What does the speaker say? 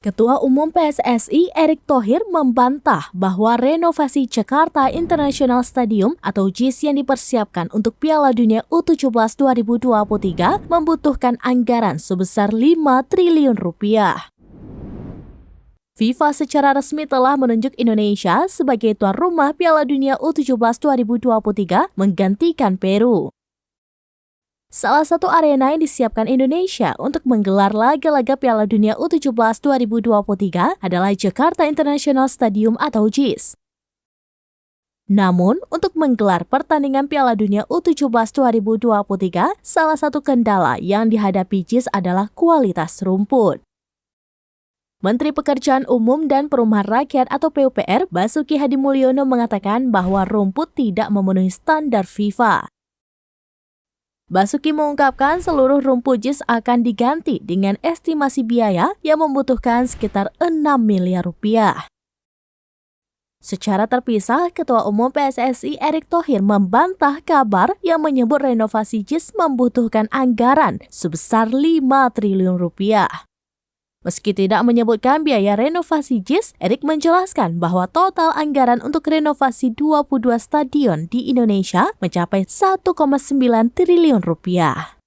Ketua Umum PSSI Erick Thohir membantah bahwa renovasi Jakarta International Stadium atau JIS yang dipersiapkan untuk Piala Dunia U17 2023 membutuhkan anggaran sebesar 5 triliun rupiah. FIFA secara resmi telah menunjuk Indonesia sebagai tuan rumah Piala Dunia U17 2023 menggantikan Peru. Salah satu arena yang disiapkan Indonesia untuk menggelar laga-laga Piala Dunia U17 2023 adalah Jakarta International Stadium atau JIS. Namun, untuk menggelar pertandingan Piala Dunia U17 2023, salah satu kendala yang dihadapi JIS adalah kualitas rumput. Menteri Pekerjaan Umum dan Perumahan Rakyat atau PUPR, Basuki Hadimulyono mengatakan bahwa rumput tidak memenuhi standar FIFA. Basuki mengungkapkan seluruh rumput JIS akan diganti dengan estimasi biaya yang membutuhkan sekitar 6 miliar rupiah. Secara terpisah, Ketua Umum PSSI Erick Thohir membantah kabar yang menyebut renovasi JIS membutuhkan anggaran sebesar 5 triliun rupiah. Meski tidak menyebutkan biaya renovasi JIS, Erick menjelaskan bahwa total anggaran untuk renovasi 22 stadion di Indonesia mencapai 1,9 triliun rupiah.